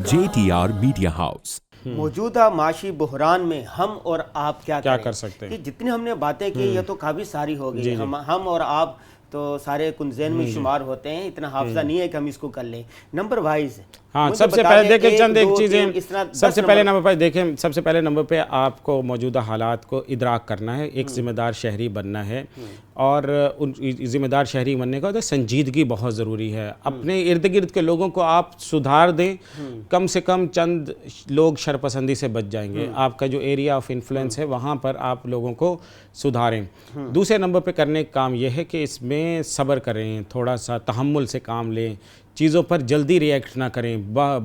JTR media house. موجودہ معاشی بحران میں ہم اور آپ کیا کر سکتے ہیں؟ کہ جتنی ہم نے باتیں کی یہ تو کافی ساری ہو گئی. ہم اور آپ تو سارے کنزین میں شمار ہوتے ہیں، اتنا حافظہ نہیں ہے کہ ہم اس کو کر لیں نمبر وائز. ہاں، سب سے پہلے دیکھیں چند ایک چیزیں. سب سے پہلے نمبر پہ دیکھیں، سب سے پہلے نمبر پہ آپ کو موجودہ حالات کو ادراک کرنا ہے، ایک ذمہ دار شہری بننا ہے، اور ذمہ دار شہری بننے کا سنجیدگی بہت ضروری ہے. اپنے ارد گرد کے لوگوں کو آپ سدھار دیں، کم سے کم چند لوگ شرپسندی سے بچ جائیں گے. آپ کا جو ایریا آف انفلوئنس ہے وہاں پر آپ لوگوں کو سدھاریں. دوسرے نمبر پہ کرنے کا کام یہ ہے کہ اس میں صبر کریں، تھوڑا سا تحمل سے کام لیں، چیزوں پر جلدی ریئیکٹ نہ کریں.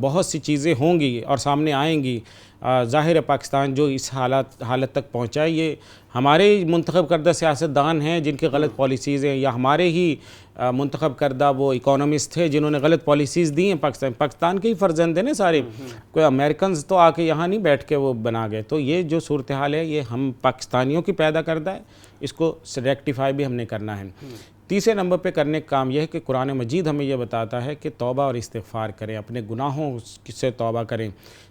بہت سی چیزیں ہوں گی اور سامنے آئیں گی. ظاہر ہے پاکستان جو اس حالت تک پہنچا ہے یہ ہمارے منتخب کردہ سیاستدان ہیں جن کی غلط پالیسیز ہیں، یا ہمارے ہی منتخب کردہ وہ اکانومسٹ تھے جنہوں نے غلط پالیسیز دی ہیں. پاکستان کے ہی فرزند ہیں نا سارے، کوئی امریکنز تو آ کے یہاں نہیں بیٹھ کے وہ بنا گئے. تو یہ جو صورتحال ہے یہ ہم پاکستانیوں کی پیدا کردہ ہے، اس کو ریکٹیفائی بھی ہم نے کرنا ہے. تیسرے نمبر پہ کرنے کا کام یہ ہے کہ قرآن مجید ہمیں یہ بتاتا ہے کہ توبہ اور استغفار کریں، اپنے گناہوں سے توبہ کریں.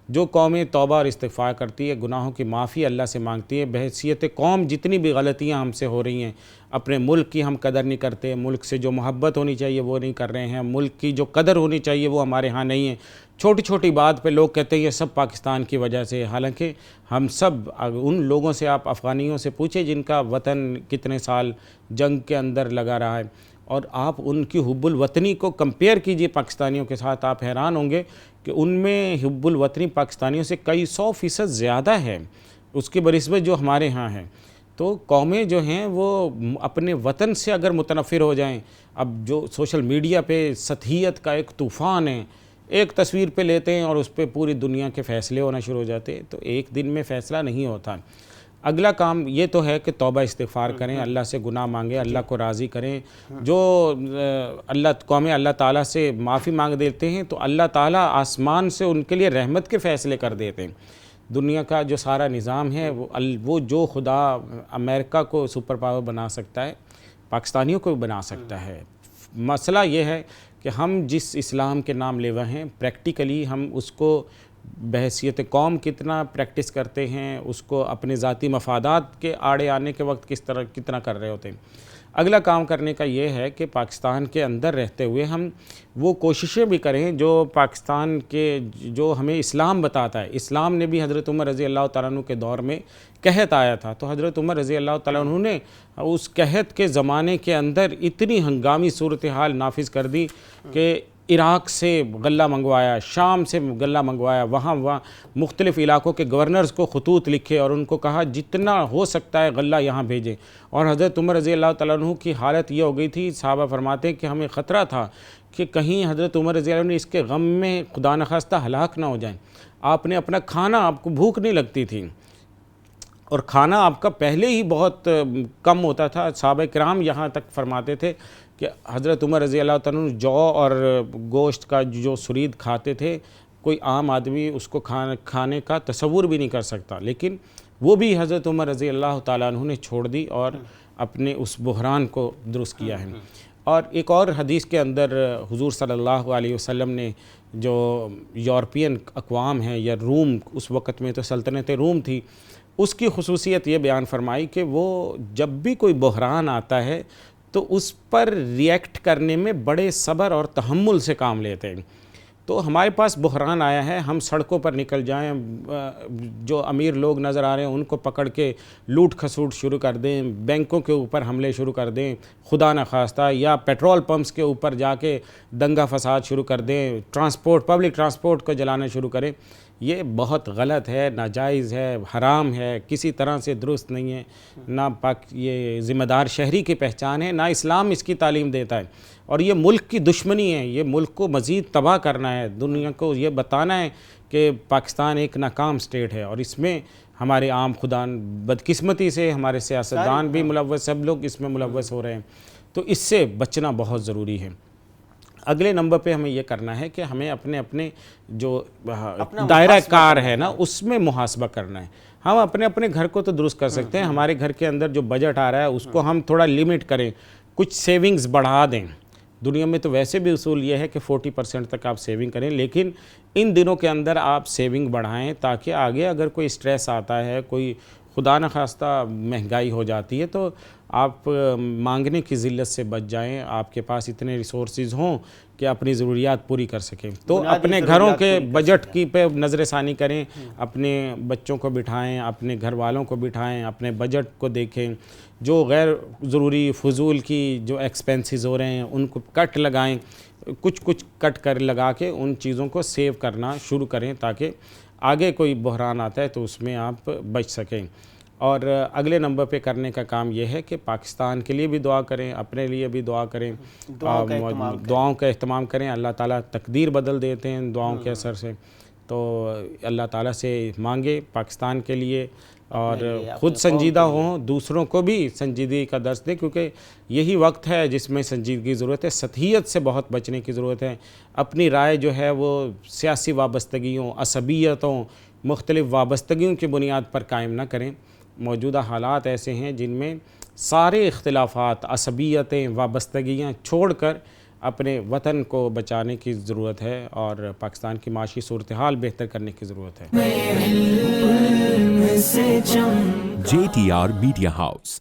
جو قومیں توبہ اور استغفار کرتی ہے، گناہوں کی معافی اللہ سے مانگتی ہے، بحیثیت قوم جتنی بھی غلطیاں ہم سے ہو رہی ہیں، اپنے ملک کی ہم قدر نہیں کرتے، ملک سے جو محبت ہونی چاہیے وہ نہیں کر رہے ہیں، ملک کی جو قدر ہونی چاہیے وہ ہمارے ہاں نہیں ہے. چھوٹی چھوٹی بات پہ لوگ کہتے ہیں یہ سب پاکستان کی وجہ سے، حالانکہ ہم سب ان لوگوں سے، آپ افغانیوں سے پوچھیں جن کا وطن کتنے سال جنگ کے اندر لگا رہا ہے، اور آپ ان کی حب الوطنی کو کمپیئر کیجئے پاکستانیوں کے ساتھ، آپ حیران ہوں گے کہ ان میں حب الوطنی پاکستانیوں سے کئی 100% زیادہ ہے اس کی بنسبت جو ہمارے ہاں ہیں. تو قومیں جو ہیں وہ اپنے وطن سے اگر متنفر ہو جائیں، اب جو سوشل میڈیا پہ سطحیت کا ایک طوفان ہے، ایک تصویر پہ لیتے ہیں اور اس پہ پوری دنیا کے فیصلے ہونا شروع ہو جاتے ہیں، تو ایک دن میں فیصلہ نہیں ہوتا. اگلا کام یہ تو ہے کہ توبہ استغفار کریں، اللہ سے گناہ مانگیں، اللہ کو راضی کریں. جو قومیں اللہ تعالیٰ سے معافی مانگ دیتے ہیں تو اللہ تعالیٰ آسمان سے ان کے لیے رحمت کے فیصلے کر دیتے ہیں. دنیا کا جو سارا نظام ہے وہ جو خدا امریکہ کو سپر پاور بنا سکتا ہے، پاکستانیوں کو بھی بنا سکتا ہے. مسئلہ یہ ہے کہ ہم جس اسلام کے نام لیوا ہیں، پریکٹیکلی ہم اس کو بحیثیت قوم کتنا پریکٹس کرتے ہیں، اس کو اپنے ذاتی مفادات کے آڑے آنے کے وقت کتنا کر رہے ہوتے ہیں. اگلا کام کرنے کا یہ ہے کہ پاکستان کے اندر رہتے ہوئے ہم وہ کوششیں بھی کریں جو پاکستان کے جو ہمیں اسلام بتاتا ہے. اسلام نے بھی حضرت عمر رضی اللہ تعالیٰ عنہ کے دور میں قحط آیا تھا، تو حضرت عمر رضی اللہ تعالیٰ عنہ نے اس قحط کے زمانے کے اندر اتنی ہنگامی صورتحال نافذ کر دی کہ عراق سے غلہ منگوایا، شام سے غلہ منگوایا، وہاں مختلف علاقوں کے گورنرز کو خطوط لکھے اور ان کو کہا جتنا ہو سکتا ہے غلہ یہاں بھیجیں. اور حضرت عمر رضی اللہ تعالیٰ عنہ کی حالت یہ ہو گئی تھی، صحابہ فرماتے ہیں کہ ہمیں خطرہ تھا کہ کہیں حضرت عمر رضی اللہ عنہ اس کے غم میں خدا نخواستہ ہلاک نہ ہو جائیں. آپ نے اپنا کھانا، آپ کو بھوک نہیں لگتی تھی اور کھانا آپ کا پہلے ہی بہت کم ہوتا تھا. صحابہ کرام یہاں تک فرماتے تھے کہ حضرت عمر رضی اللہ تعالیٰ عنہ جو اور گوشت کا جو سرید کھاتے تھے، کوئی عام آدمی اس کو کھانے کا تصور بھی نہیں کر سکتا، لیکن وہ بھی حضرت عمر رضی اللہ تعالیٰ عنہ نے چھوڑ دی اور اپنے اس بحران کو درست کیا ہے. اور ایک اور حدیث کے اندر حضور صلی اللہ علیہ وسلم نے جو یورپین اقوام ہیں یا روم، اس وقت میں تو سلطنت روم تھی، اس کی خصوصیت یہ بیان فرمائی کہ وہ جب بھی کوئی بحران آتا ہے تو اس پر ریئیکٹ کرنے میں بڑے صبر اور تحمل سے کام لیتے ہیں. تو ہمارے پاس بحران آیا ہے، ہم سڑکوں پر نکل جائیں، جو امیر لوگ نظر آ رہے ہیں ان کو پکڑ کے لوٹ کھسوٹ شروع کر دیں، بینکوں کے اوپر حملے شروع کر دیں خدا نخواستہ، یا پیٹرول پمپس کے اوپر جا کے دنگا فساد شروع کر دیں، پبلک ٹرانسپورٹ کو جلانا شروع کریں. یہ بہت غلط ہے، ناجائز ہے، حرام ہے، کسی طرح سے درست نہیں ہے. نہ یہ ذمہ دار شہری کی پہچان ہے، نہ اسلام اس کی تعلیم دیتا ہے، اور یہ ملک کی دشمنی ہے. یہ ملک کو مزید تباہ کرنا ہے، دنیا کو یہ بتانا ہے کہ پاکستان ایک ناکام سٹیٹ ہے، اور اس میں ہمارے عام خدا بدقسمتی سے ہمارے سیاستدان بھی ملوث، سب لوگ اس میں ملوث ہو رہے ہیں. تو اس سے بچنا بہت ضروری ہے. اگلے نمبر پہ ہمیں یہ کرنا ہے کہ ہمیں اپنے جو دائرہ کار ہے نا اس میں محاسبہ کرنا ہے. ہم اپنے گھر کو تو درست کر سکتے ہیں، ہمارے گھر کے اندر جو بجٹ آ رہا ہے اس کو ہم تھوڑا لیمٹ کریں، کچھ سیونگز بڑھا دیں، دنیا میں تو ویسے بھی اصول یہ ہے کہ 40% تک آپ سیونگ کریں، لیکن ان دنوں کے اندر آپ سیونگ بڑھائیں تاکہ آگے اگر کوئی اسٹریس آتا ہے، کوئی خدا نخواستہ مہنگائی ہو جاتی ہے تو آپ مانگنے کی ذلت سے بچ جائیں، آپ کے پاس اتنے ریسورسز ہوں کہ اپنی ضروریات پوری کر سکیں۔ تو اپنے گھروں کے بجٹ کی پہ نظر ثانی کریں، اپنے بچوں کو بٹھائیں، اپنے گھر والوں کو بٹھائیں، اپنے بجٹ کو دیکھیں، جو غیر ضروری فضول کی جو ایکسپینسز ہو رہے ہیں ان کو کٹ لگائیں، کچھ کٹ کر لگا کے ان چیزوں کو سیو کرنا شروع کریں تاکہ آگے کوئی بحران آتا ہے تو اس میں آپ بچ سکیں۔ اور اگلے نمبر پہ کرنے کا کام یہ ہے کہ پاکستان کے لیے بھی دعا کریں، اپنے لیے بھی دعا کریں، دعاؤں کا اہتمام کریں۔ اللہ تعالیٰ تقدیر بدل دیتے ہیں دعاؤں کے اثر سے، تو اللہ تعالیٰ سے مانگے پاکستان کے لیے، اور خود سنجیدہ ہوں، دوسروں کو بھی سنجیدگی کا درس دیں، کیونکہ یہی وقت ہے جس میں سنجیدگی کی ضرورت ہے۔ سطحیت سے بہت بچنے کی ضرورت ہے۔ اپنی رائے جو ہے وہ سیاسی وابستگیوں، عصبیتوں، مختلف وابستگیوں کی بنیاد پر قائم نہ کریں۔ موجودہ حالات ایسے ہیں جن میں سارے اختلافات، عصبیتیں، وابستگیاں چھوڑ کر اپنے وطن کو بچانے کی ضرورت ہے اور پاکستان کی معاشی صورتحال بہتر کرنے کی ضرورت ہے۔ JTR Media House.